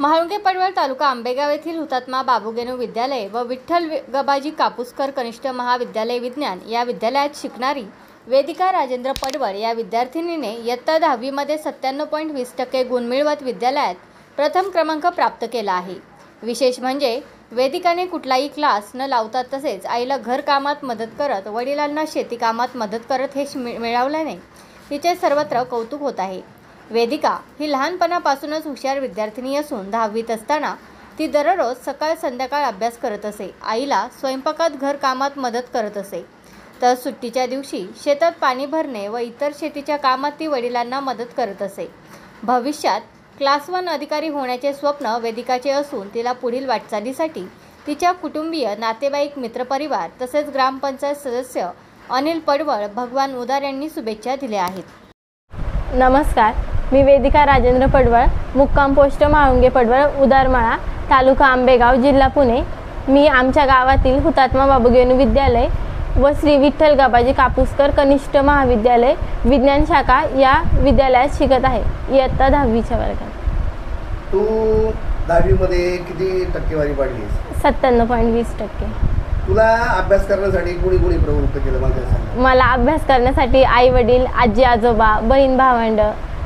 म्हाळुंगे पडवळ तालुका आंबेगाव येथील हुतात्मा बाबूगेनू विद्यालय व विठ्ठल गबाजी कापूसकर कनिष्ठ महाविद्यालय विज्ञान या विद्यालयात शिकणारी वेदिका राजेंद्र पडवळ या विद्यार्थिनीने इयत्ता 10वी मध्ये 97.20% गुण मिळवत विद्यालयात प्रथम क्रमांक प्राप्त केला आहे। विशेष म्हणजे वेदिकाने कुठलाही क्लास न लावता तसेच आईला घरकामात मदत करत वडिलांना शेती कामात मदत करत हे मिळवल्याने तिचे सर्वत्र कौतुक होत आहे। वेदिका ही लहानपणापासूनच हुशार विद्यार्थिनी असून 10वीत असताना ती दररोज सकाळ संध्याकाळ अभ्यास करत असे। आईला स्वयंपाकात घरकामात मदत करत असे, तर सुट्टीच्या दिवशी शेतात पाणी भरणे व इतर शेतीच्या कामात ती वडिलांना मदत करत असे। भविष्यात क्लास 1 अधिकारी होण्याचे स्वप्न वेदिकाचे असून तिला पुढील वाटचालीसाठी तिच्या कुटुंबीय, नातेवाईक, मित्रपरिवार तसेच ग्रामपंचायत सदस्य अनिल पडवळ, भगवान उदार यांनी शुभेच्छा दिल्या आहेत। नमस्कार, मी वेदिका राजेंद्र पडवळ, मुक्काम पोस्ट म्हाळुंगे पडवळ, उदारमळा, तालुका आंबेगाव, जिल्हा पुणे। मी आमच्या गावातील हुतात्मा बाबूगेनू विद्यालय व श्री विठ्ठल गबाजी कापूसकर कनिष्ठ महाविद्यालय विज्ञान शाखा या विद्यालयात शिकत आहे, इयत्ता 10वीच्या वर्गात। तू 10वी मध्ये किती टक्केवारी पडली? 97.20%। तुला अभ्यास करण्यासाठी कोणी प्रवृत्त केलं मला सांग? मला अभ्यास करण्यासाठी आई वडील, आजी आजोबा, बहीण भावंड,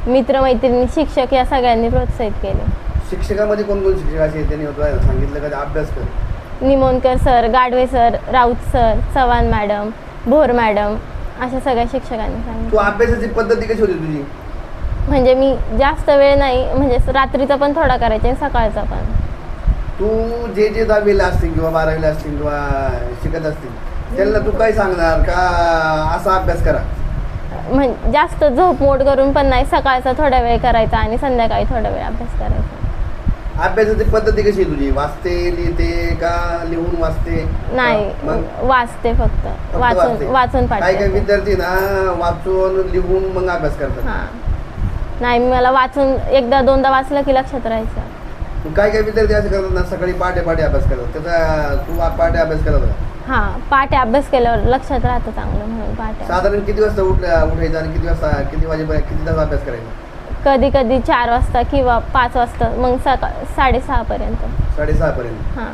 मित्रमैत्रिणी, शिक्षक या सगळ्यांनी प्रोत्साहित केले। शिक्षकामध्ये कोण शिक्षक असे त्यांनी सांगितलं का अभ्यास कर? Nimonkar sir, Gadve sir, Raut sir, Chavan madam, Bhor madam अशा सगळ्या शिक्षकांनी सांगितलं। तू अभ्यासाची पद्धती कशी होती तुझी? म्हणजे मी जास्त वेळ नाही, म्हणजे रात्रीचा पण थोडा करायचा आणि सकाळचा पण। तू जे 10वीला असतील किंवा 12वीला असतील किंवा शिकत असतील त्यांना तू काय सांगणार का असा अभ्यास करा? म्हणजे जास्त झोप मोड करून पण नाही, सकाळचा थोडा वेळ करायचा आणि संध्याकाळी थोडा वेळ अभ्यास करायचा। अभ्यासाची पद्धती कशी आहे तुझी? वाचते, लिहिते का लिहून वाचते? नाही, वाचते फक्त वाचून पाठ। काही विद्यार्थी ना वाचून लिहून मग अभ्यास करतात। हां, नाही, मला वाचून एकदा दोनदा वाचलं की लक्षात राहायचं। काही विद्यार्थी असं करतात ना, सकाळी पहाटे अभ्यास करतात, त्याचा तू पहाटे अभ्यास करत होता? हां, पहाटे अभ्यास केल्यावर लक्षात राहतं चांगलं म्हणून पहाटे। साधारण किती वाजता उठायचं आणि किती वाजेपर्यंत किती तास अभ्यास करायचा? कधी कधी 4 वाजता किंवा 5 वाजता, मग सकाळ 6:30 पर्यंत। 6:30 पर्यंत? हां।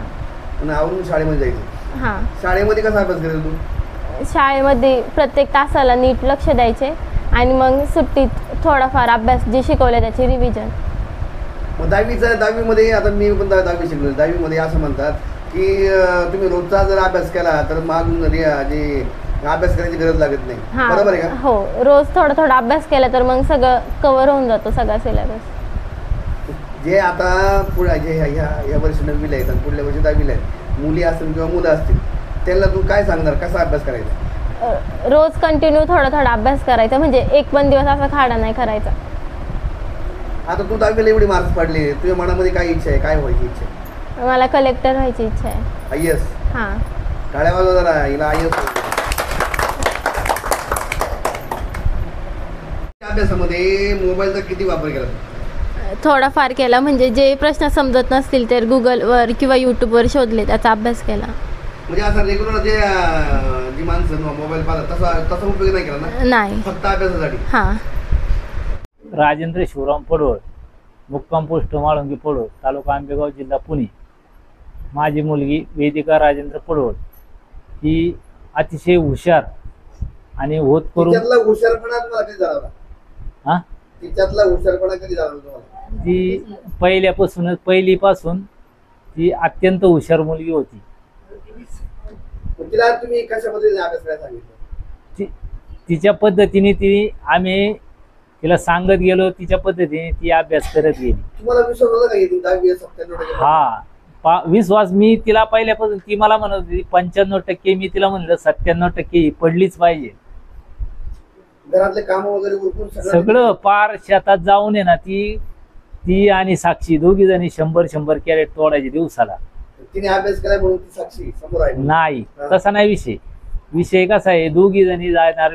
आणि आवरून शाळेमध्ये जायचं? हां। शाळेमध्ये कसा अभ्यास करायचा तू? शाळेमध्ये प्रत्येक तासाला नीट लक्ष द्यायचे आणि मग सुट्टीत थोडाफार अभ्यास जे शिकवले त्याची रिव्हिजन। मग 10वीमध्ये आता मी पण 10वी शिकलो, 10वीमध्ये असं म्हणतात की तुम्ही रोजचा जर अभ्यास केला तर मागून जे अभ्यास करायची गरज लागत नाही, बरोबर आहे का? हो, रोज थोडा अभ्यास केला तर मग सगळं कव्हर होऊन जातो, सगळा सिलेबस। जे आता पुढे जे ह्या वर्षी 9वीला आहेत आणि पुढल्या वर्षी 10वीला आहेत, मुली असतील किंवा मुलं असतील, त्यांना तू काय सांगणार, कसा अभ्यास करायचा? रोज कंटिन्यू थोडा अभ्यास करायचा, म्हणजे एक पण दिवस असा खाडा नाही करायचा। आता तू 10वीला एवढी मार्क्स पडले, तुझ्या मनामध्ये काय इच्छा आहे, काय व्हायची इच्छा आहे? मला कलेक्टर व्हायची इच्छा आहे। IAS? हां। टाळ्या वाजवा जरा, हिला IAS। अभ्यासामध्ये मोबाईलचा किती वापर केला? थोडाफार केला, म्हणजे जे प्रश्न समजत नसतील तर गुगलवर किंवा यूट्यूबवर शोधले, त्याचा अभ्यास केला। म्हणजे असं रेग्युलर जी माणसं मोबाईल पाहतात तसा उपयोग नाही केला ना? नाही, फक्त अभ्यासासाठी? हां। राजेंद्र शिवराम पडवळ, मुक्काम पोस्ट म्हाळुंगे पडवळ, तालुका आंबेगाव, जिल्हा पुणे। माझी मुलगी वेदिका राजेंद्र पडवळ ही अतिशय हुशार आणि होत करून हुशारपणा तुम्हाला कधी जाणवला? हा, तिच्यातला हुशारपणा कधी जाणवला तुम्हाला? ती पहिलीपासून ती अत्यंत हुशार मुलगी होती। तिला तुम्ही कशामध्ये अभ्यास करायला सांगितलं? तिच्या पद्धतीने आम्ही तिला सांगत गेलो, तिच्या पद्धतीने ती अभ्यास करत गेली। तुम्हाला विश्वास होता का की 10वी 97%? हा, विश्वास मी तिला पहिल्यापासून, ती मला म्हणत होती 95%, मी तिला म्हणलं 97% ही पडलीच पाहिजे। घरातले काम वगैरे उरकून सगळं पार शेतात जाऊन आहे ना, ती आणि साक्षी दोघी जणी 100 कॅरेट तोडायचे दिवसाला। तिने अभ्यास केला म्हणून ती साक्षी समोर आहे? नाही, तसा नाही विषय कसा आहे, दोघी जणी जाणार,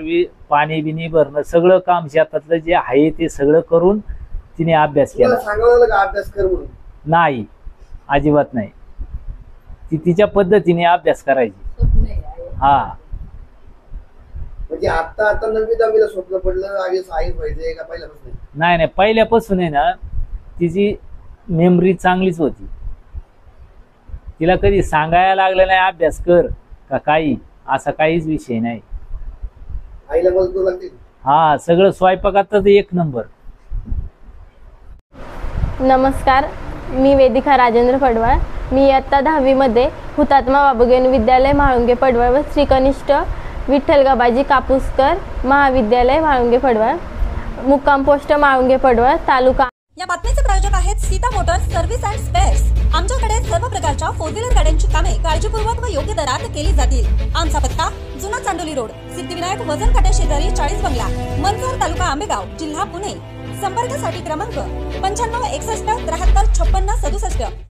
पाणी बिनी भरणं, सगळं काम शेतातलं जे आहे ते सगळं करून तिने अभ्यास केला। सांगावं का अभ्यास कर म्हणून? नाही, अजिबात नाही, ती तिच्या पद्धतीने अभ्यास करायची। हा, म्हणजे आता 9वी 10वीला स्वप्न पडलं IAS व्हायचंय का पहिल्यापासून? नाही, पहिल्यापासून आहे ना, तिची मेमरी चांगलीच होती. तिला कधी सांगायला लागलं नाही अभ्यास कर का काही, असा काहीच विषय नाही. आईला मदत करू लागते. हा, सगळं स्वयंपाकात तर एक नंबर. नमस्कार, मी वेदिका राजेंद्र पडवळ. मी इयत्ता 10वीमध्ये हुतात्मा बाबूगेनू विद्यालय म्हाळुंगे पडवळ व श्री कनिष्ठ विठ्ठल गबाजी कापूसकर महाविद्यालय म्हाळुंगे पडवळ, मुक्काम पोस्ट म्हाळुंगे पडवळ, तालुका. या बातमीचे प्रायोजक आहेत Sita Motors service and spares. आमच्याकडे सर्व प्रकारच्या 4 व्हीलर गाड्यांची कामे काळजीपूर्वक व योग्य दरात केली जातील. आमचा पत्ता जुना चांडोली रोड, सिद्धिविनायक वजन काट्या शेजारी 40 बंगला, मनसर, तालुका आंबेगाव, जिल्हा पुणे. संपर्कासाठी क्रमांक 95 61 73 56 67.